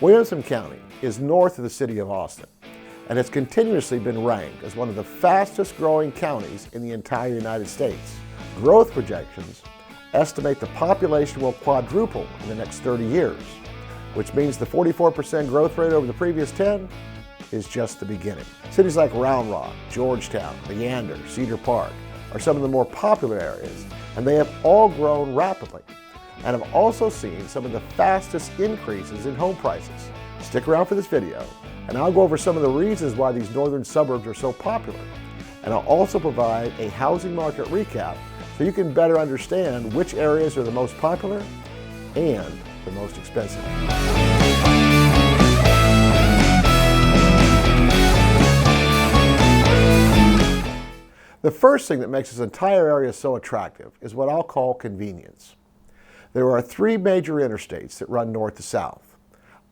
Williamson County is north of the city of Austin and has continuously been ranked as one of the fastest growing counties in the entire United States. Growth projections estimate the population will quadruple in the next 30 years, which means the 44% growth rate over the previous 10 is just the beginning. Cities like Round Rock, Georgetown, Leander, Cedar Park are some of the more popular areas, and they have all grown rapidly and have also seen some of the fastest increases in home prices. Stick around for this video, and I'll go over some of the reasons why these northern suburbs are so popular. And I'll also provide a housing market recap so you can better understand which areas are the most popular and the most expensive. The first thing that makes this entire area so attractive is what I'll call convenience. There are three major interstates that run north to south.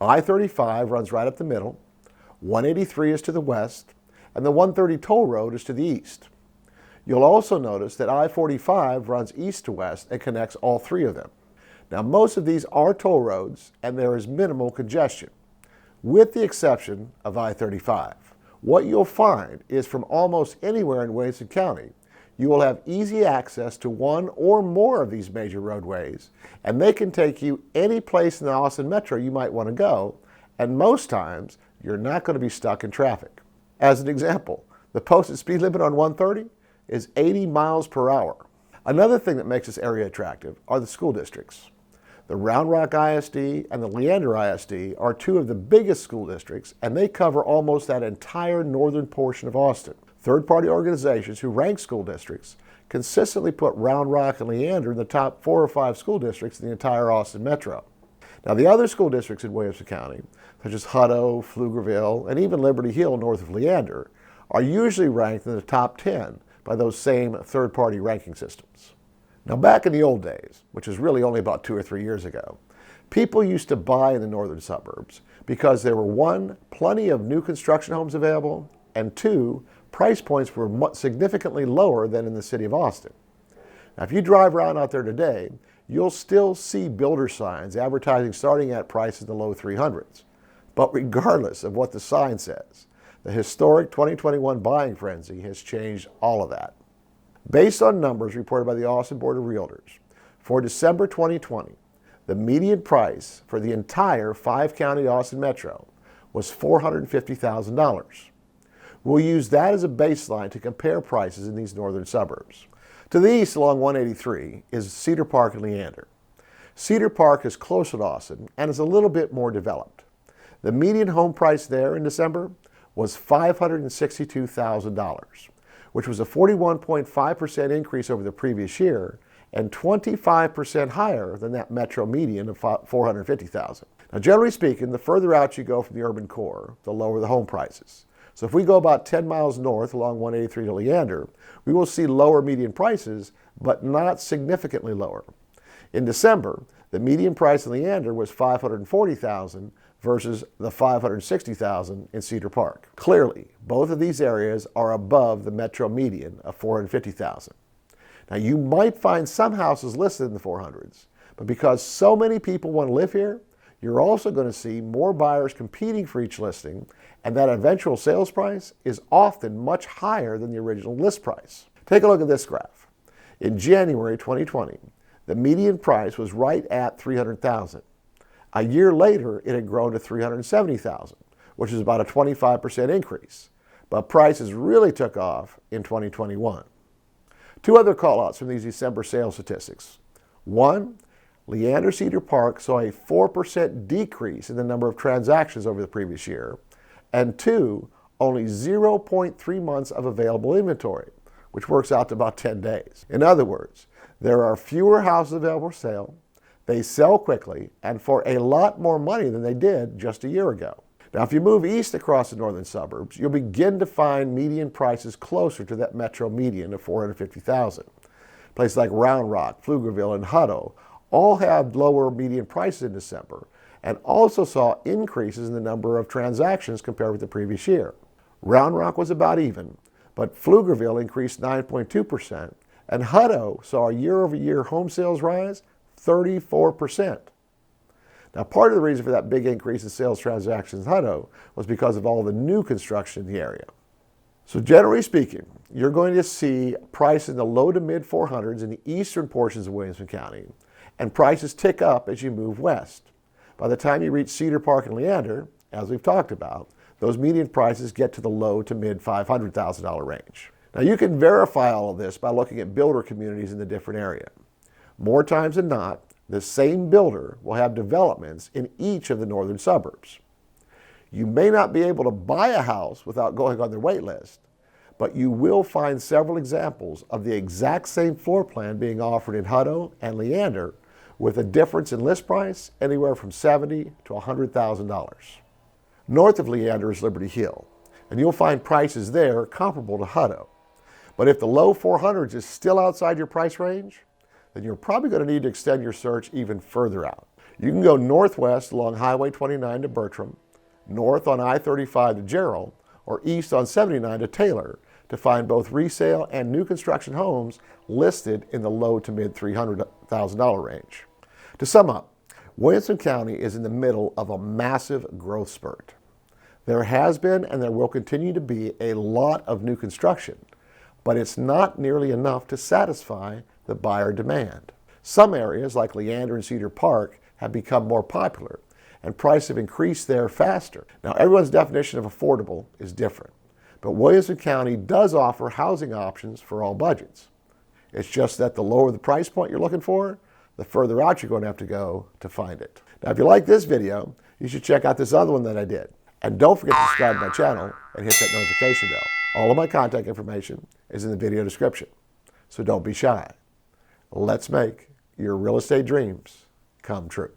I-35 runs right up the middle, 183 is to the west, and the 130 toll road is to the east. You'll also notice that I-45 runs east to west and connects all three of them. Now, most of these are toll roads, and there is minimal congestion, with the exception of I-35. What you'll find is from almost anywhere in Williamson County, you will have easy access to one or more of these major roadways, and they can take you any place in the Austin metro you might want to go, and most times you're not going to be stuck in traffic. As an example, the posted speed limit on 130 is 80 miles per hour. Another thing that makes this area attractive are the school districts. The Round Rock ISD and the Leander ISD are two of the biggest school districts, and they cover almost that entire northern portion of Austin. Third-party organizations who rank school districts consistently put Round Rock and Leander in the top 4 or 5 school districts in the entire Austin metro. Now, the other school districts in Williamson County, such as Hutto, Pflugerville, and even Liberty Hill north of Leander, are usually ranked in the top 10 by those same third-party ranking systems. Now, back in the old days, which is really only about 2 or 3 years ago, people used to buy in the northern suburbs because there were 1, plenty of new construction homes available, and 2, price points were significantly lower than in the city of Austin. Now, if you drive around out there today, you'll still see builder signs advertising starting at prices in the low 300s. But regardless of what the sign says, the historic 2021 buying frenzy has changed all of that. Based on numbers reported by the Austin Board of Realtors, for December 2020, the median price for the entire 5-county Austin metro was $450,000. We'll use that as a baseline to compare prices in these northern suburbs. To the east along 183 is Cedar Park and Leander. Cedar Park is closer to Austin and is a little bit more developed. The median home price there in December was $562,000, which was a 41.5% increase over the previous year and 25% higher than that metro median of $450,000. Now, generally speaking, the further out you go from the urban core, the lower the home prices. So if we go about 10 miles north along 183 to Leander, we will see lower median prices, but not significantly lower. In December, the median price in Leander was $540,000 versus the $560,000 in Cedar Park. Clearly, both of these areas are above the metro median of $450,000. Now, you might find some houses listed in the 400s, but because so many people want to live here, you're also going to see more buyers competing for each listing, and that eventual sales price is often much higher than the original list price. Take a look at this graph. In January 2020, the median price was right at $300,000. A year later, it had grown to $370,000, which is about a 25% increase. But prices really took off in 2021. 2 other callouts from these December sales statistics. 1, Leander Cedar Park saw a 4% decrease in the number of transactions over the previous year, and 2, only 0.3 months of available inventory, which works out to about 10 days. In other words, there are fewer houses available for sale, they sell quickly, and for a lot more money than they did just a year ago. Now, if you move east across the northern suburbs, you'll begin to find median prices closer to that metro median of $450,000. Places like Round Rock, Pflugerville, and Hutto all had lower median prices in December and also saw increases in the number of transactions compared with the previous year. Round Rock was about even, but Pflugerville increased 9.2%, and Hutto saw a year-over-year home sales rise 34%. Now, part of the reason for that big increase in sales transactions in Hutto was because of all the new construction in the area. So generally speaking, you're going to see prices in the low to mid 400s in the eastern portions of Williamson County, and prices tick up as you move west. By the time you reach Cedar Park and Leander, as we've talked about, those median prices get to the low to mid $500,000 range. Now, you can verify all of this by looking at builder communities in the different area. More times than not, the same builder will have developments in each of the northern suburbs. You may not be able to buy a house without going on their wait list, but you will find several examples of the exact same floor plan being offered in Hutto and Leander, with a difference in list price anywhere from $70,000 to $100,000. North of Leander is Liberty Hill, and you'll find prices there comparable to Hutto. But if the low 400s is still outside your price range, then you're probably going to need to extend your search even further out. You can go northwest along Highway 29 to Bertram, north on I-35 to Gerald, or east on 79 to Taylor to find both resale and new construction homes listed in the low to mid $300,000 range. To sum up, Williamson County is in the middle of a massive growth spurt. There has been and there will continue to be a lot of new construction, but it's not nearly enough to satisfy the buyer demand. Some areas like Leander and Cedar Park have become more popular, and prices have increased there faster. Now, everyone's definition of affordable is different, but Williamson County does offer housing options for all budgets. It's just that the lower the price point you're looking for, the further out you're going to have to go to find it. Now, if you like this video, you should check out this other one that I did. And don't forget to subscribe to my channel and hit that notification bell. All of my contact information is in the video description, so don't be shy. Let's make your real estate dreams come true.